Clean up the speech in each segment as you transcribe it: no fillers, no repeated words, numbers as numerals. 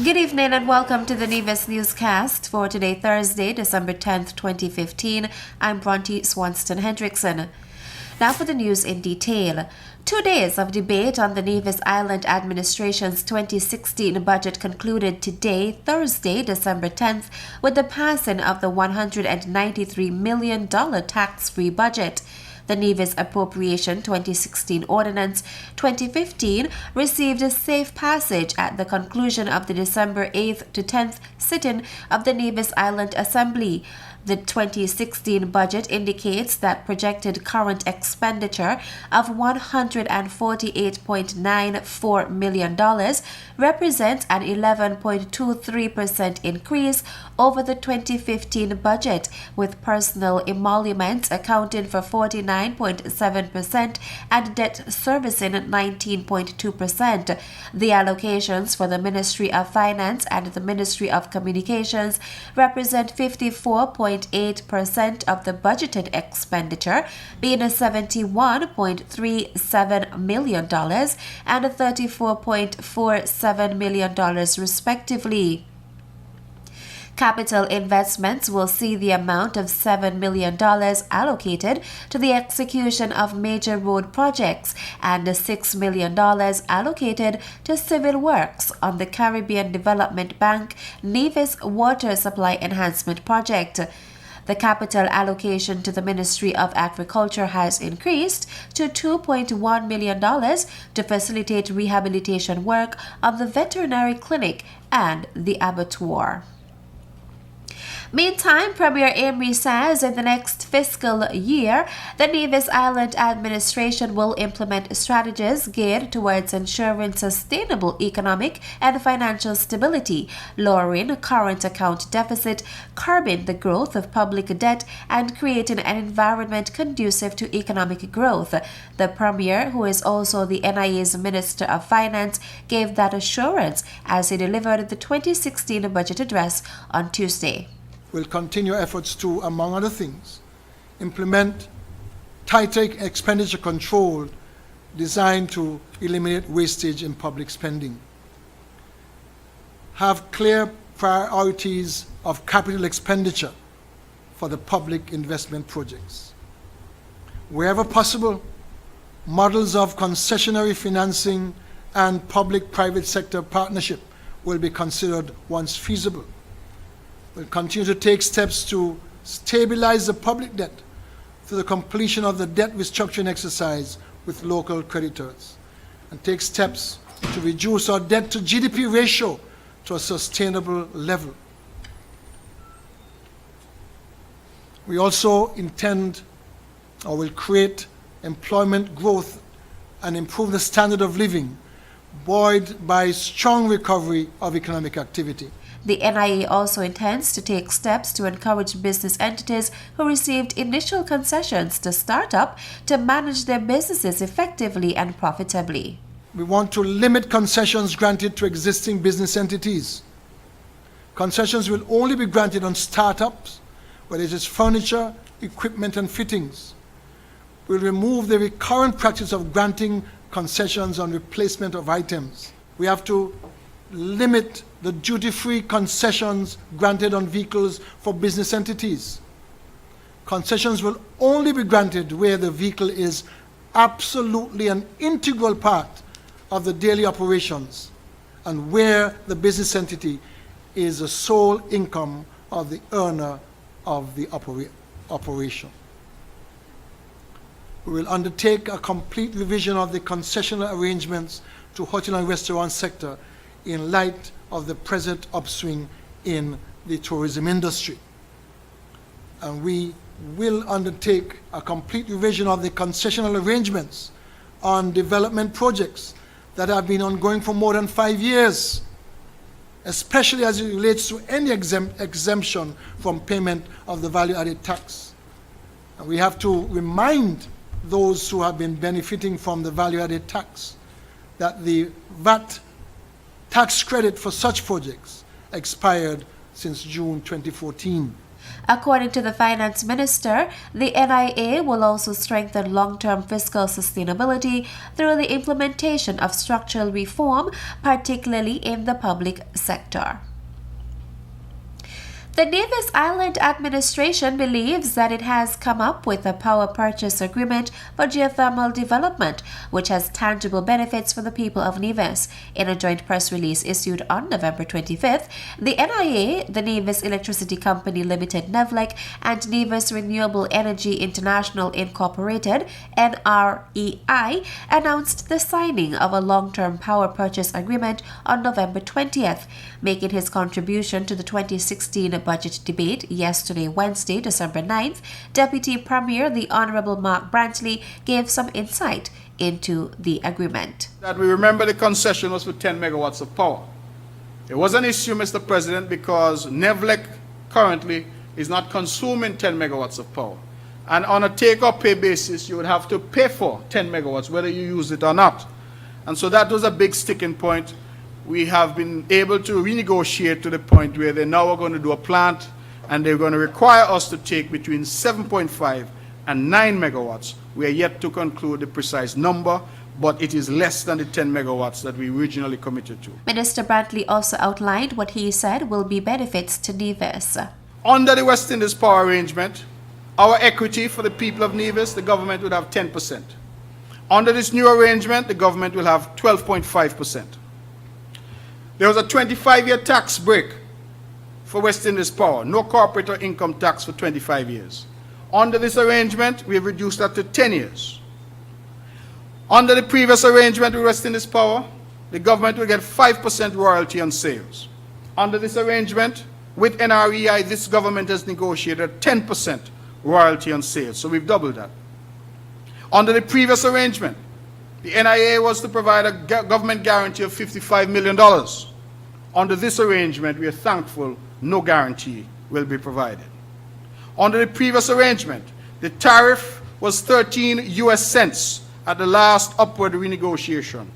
Good evening and welcome to the Nevis Newscast for today, Thursday, December 10th, 2015. I'm Bronte Swanston Hendrickson. Now for the news in detail. 2 days of debate on the Nevis Island Administration's 2016 budget concluded today, Thursday, December 10th, with the passing of the $193 million tax-free budget. The Nevis Appropriation 2016 Ordinance 2015 received a safe passage at the conclusion of the December 8th to 10th sitting of the Nevis Island Assembly. The 2016 budget indicates that projected current expenditure of $148.94 million represents an 11.23% increase over the 2015 budget, with personal emoluments accounting for 49.7% and debt servicing 19.2%. The allocations for the Ministry of Finance and the Ministry of Communications represent 54.8% of the budgeted expenditure, being $71.37 million and $34.47 million respectively. Capital investments will see the amount of $7 million allocated to the execution of major road projects and $6 million allocated to civil works on the Caribbean Development Bank Nevis Water Supply Enhancement Project. The capital allocation to the Ministry of Agriculture has increased to $2.1 million to facilitate rehabilitation work of the veterinary clinic and the abattoir. Meantime, Premier Amory says in the next fiscal year, the Nevis Island Administration will implement strategies geared towards ensuring sustainable economic and financial stability, lowering current account deficit, curbing the growth of public debt, and creating an environment conducive to economic growth. The Premier, who is also the NIA's Minister of Finance, gave that assurance as he delivered the 2016 budget address on Tuesday. Will continue efforts to, among other things, implement tighter expenditure control designed to eliminate wastage in public spending, have clear priorities of capital expenditure for the public investment projects. Wherever possible, models of concessionary financing and public-private sector partnership will be considered once feasible. Will continue to take steps to stabilize the public debt through the completion of the debt restructuring exercise with local creditors, and take steps to reduce our debt to GDP ratio to a sustainable level. We also intend or will create employment growth and improve the standard of living, buoyed by strong recovery of economic activity. The NIA also intends to take steps to encourage business entities who received initial concessions to start up to manage their businesses effectively and profitably. We want to limit concessions granted to existing business entities. Concessions will only be granted on startups, whether it is furniture, equipment, and fittings. We'll remove the recurrent practice of granting concessions on replacement of items. We have to limit the duty-free concessions granted on vehicles for business entities. Concessions will only be granted where the vehicle is absolutely an integral part of the daily operations and where the business entity is the sole income of the earner of the operation. We will undertake a complete revision of the concessional arrangements to hotel and restaurant sector in light of the present upswing in the tourism industry. And we will undertake a complete revision of the concessional arrangements on development projects that have been ongoing for more than 5 years, especially as it relates to any exemption from payment of the value-added tax. And we have to remind those who have been benefiting from the value-added tax that the VAT tax credit for such projects expired since June 2014. According to the finance minister, the NIA will also strengthen long-term fiscal sustainability through the implementation of structural reform, particularly in the public sector. The Nevis Island administration believes that it has come up with a power purchase agreement for geothermal development, which has tangible benefits for the people of Nevis. In a joint press release issued on November 25th, the NIA, the Nevis Electricity Company Limited (NEVLEC), and Nevis Renewable Energy International Incorporated (NREI) announced the signing of a long-term power purchase agreement on November 20th, making his contribution to the 2016 budget debate yesterday, Wednesday, December 9th. Deputy Premier, the Honorable Mark Brantley, gave some insight into the agreement. That we remember the concession was for 10 megawatts of power. It was an issue, Mr. President, because NEVLEC currently is not consuming 10 megawatts of power. And on a take-or-pay basis, you would have to pay for 10 megawatts, whether you use it or not. And so that was a big sticking point. We have been able to renegotiate to the point where they now are going to do a plant, and they're going to require us to take between 7.5 and 9 megawatts. We are yet to conclude the precise number, but it is less than the 10 megawatts that we originally committed to. Minister Brantley also outlined what he said will be benefits to Nevis. Under the West Indies power arrangement, our equity for the people of Nevis, the government would have 10%. Under this new arrangement, the government will have 12.5%. There was a 25-year tax break for West Indies Power, no corporate or income tax for 25 years. Under this arrangement, we have reduced that to 10 years. Under the previous arrangement with West Indies Power, the government will get 5% royalty on sales. Under this arrangement, with NREI, this government has negotiated 10% royalty on sales, so we've doubled that. Under the previous arrangement, the NIA was to provide a government guarantee of $55 million. Under this arrangement, we are thankful no guarantee will be provided. Under the previous arrangement, the tariff was 13 US cents at the last upward renegotiation.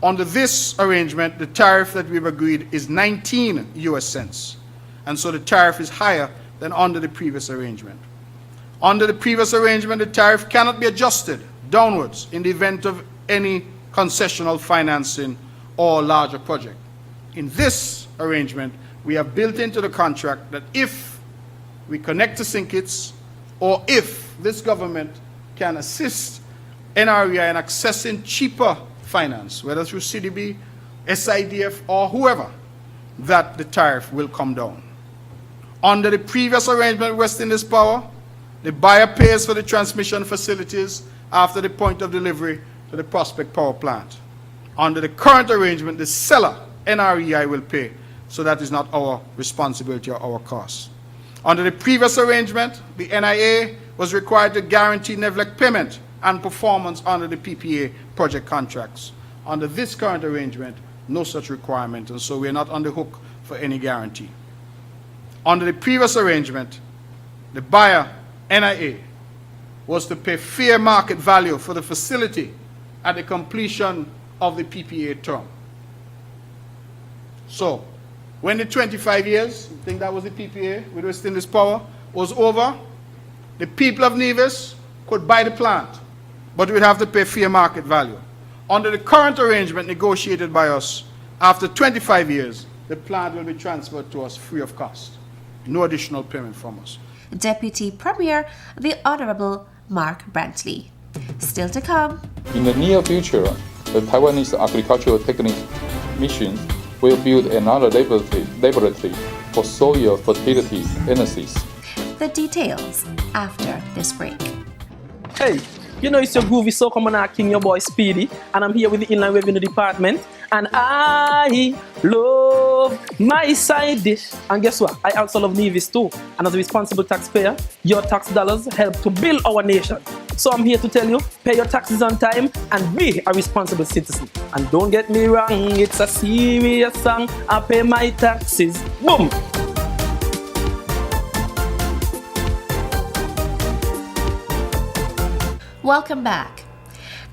Under this arrangement, the tariff that we've agreed is 19 US cents. And so the tariff is higher than under the previous arrangement. Under the previous arrangement, the tariff cannot be adjusted downwards in the event of any concessional financing or larger project. In this arrangement, we have built into the contract that if we connect to Syncits, or if this government can assist NREI in accessing cheaper finance, whether through CDB, SIDF, or whoever, that the tariff will come down. Under the previous arrangement with West Indies Power, the buyer pays for the transmission facilities after the point of delivery to the Prospect Power Plant. Under the current arrangement, the seller, NREI, will pay, so that is not our responsibility or our cost. Under the previous arrangement, the NIA was required to guarantee NEVLEC payment and performance under the PPA project contracts. Under this current arrangement, no such requirement, and so we are not on the hook for any guarantee. Under the previous arrangement, the buyer, NIA, was to pay fair market value for the facility at the completion of the PPA term. So, when the 25 years, I think that was the PPA with West Indies Power, was over, the people of Nevis could buy the plant, but we'd have to pay fair market value. Under the current arrangement negotiated by us, after 25 years, the plant will be transferred to us free of cost. No additional payment from us. Deputy Premier, the Honorable Mark Brantley. Still to come. In the near future, the Taiwanese Agricultural Technique Mission will build another laboratory for soil fertility analysis. The details after this break. Hey, you know it's your groovy soca monarch king, your boy Speedy, and I'm here with the Inland Revenue Department, and I love my side dish. And guess what? I also love Nevis too. And as a responsible taxpayer, your tax dollars help to build our nation. So I'm here to tell you, pay your taxes on time and be a responsible citizen. And don't get me wrong, it's a serious song. I pay my taxes. Boom! Welcome back.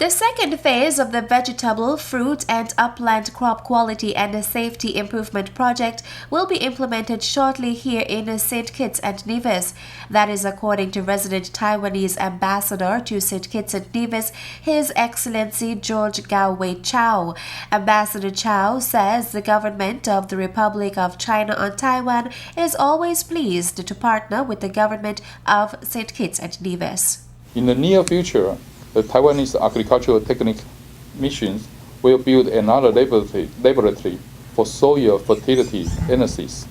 The second phase of the vegetable, fruit, and upland crop quality and safety improvement project will be implemented shortly here in St. Kitts and Nevis. That is according to resident Taiwanese ambassador to St. Kitts and Nevis, His Excellency George Gao-wei Chow. Ambassador Chow says the government of the Republic of China on Taiwan is always pleased to partner with the government of St. Kitts and Nevis. In the near future, the Taiwanese agricultural technicians will build another laboratory for soil fertility analysis.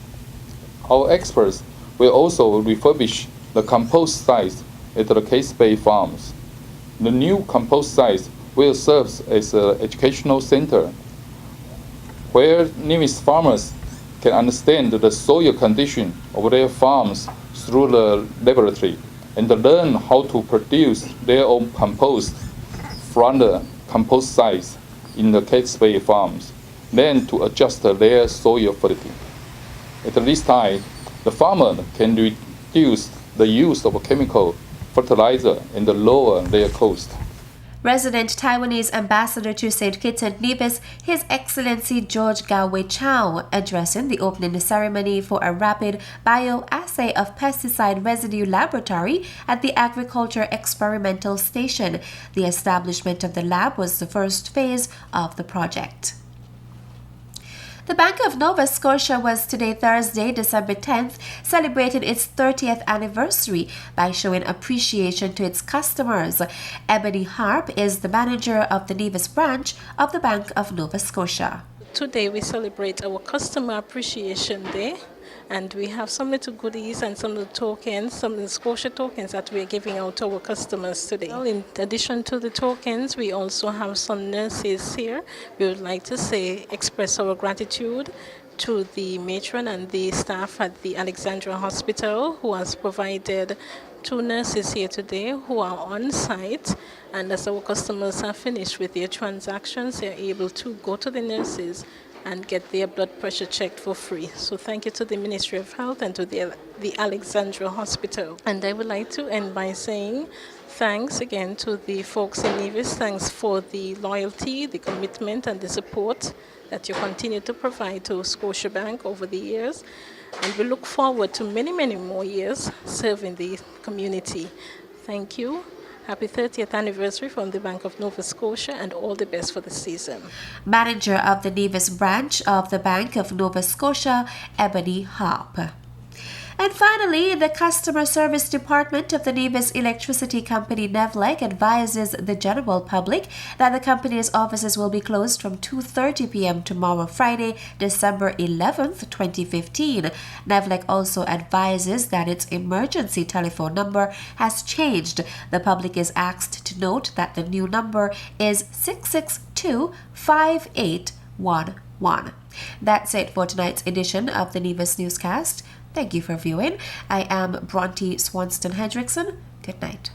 Our experts will also refurbish the compost sites at the Case Bay farms. The new compost sites will serve as an educational center where Nevis farmers can understand the soil condition of their farms through the laboratory and learn how to produce their own compost from the compost sites in the Case Bay farms, then to adjust their soil fertility. At this time, the farmer can reduce the use of chemical fertilizer and lower their cost. Resident Taiwanese ambassador to St. Kitts and Nevis, His Excellency George Gao-wei Chow, addressing the opening ceremony for a rapid bioassay of pesticide residue laboratory at the Agriculture Experimental Station. The establishment of the lab was the first phase of the project. The Bank of Nova Scotia was today, Thursday, December 10th, celebrating its 30th anniversary by showing appreciation to its customers. Ebony Harp is the manager of the Nevis branch of the Bank of Nova Scotia. Today we celebrate our Customer Appreciation Day, and we have some little goodies and some little tokens, some little Scotia tokens that we are giving out to our customers today. Well, in addition to the tokens, we also have some nurses here. We would like to express our gratitude to the matron and the staff at the Alexandra Hospital who has provided 2 nurses here today who are on site, and as our customers are finished with their transactions, they're able to go to the nurses and get their blood pressure checked for free. So thank you to the Ministry of Health and to the Alexandra Hospital. And I would like to end by saying thanks again to the folks in Nevis. Thanks for the loyalty, the commitment, and the support that you continue to provide to Scotiabank over the years. And we look forward to many, many more years serving the community. Thank you. Happy 30th anniversary from the Bank of Nova Scotia, and all the best for the season. Manager of the Nevis branch of the Bank of Nova Scotia, Ebony Harp. And finally, the Customer Service Department of the Nevis Electricity Company, NEVLEC, advises the general public that the company's offices will be closed from 2:30 p.m. tomorrow, Friday, December 11th, 2015. NEVLEC also advises that its emergency telephone number has changed. The public is asked to note that the new number is 662-5811. That's it for tonight's edition of the Nevis Newscast. Thank you for viewing. I am Bronte Swanston Hendrickson. Good night.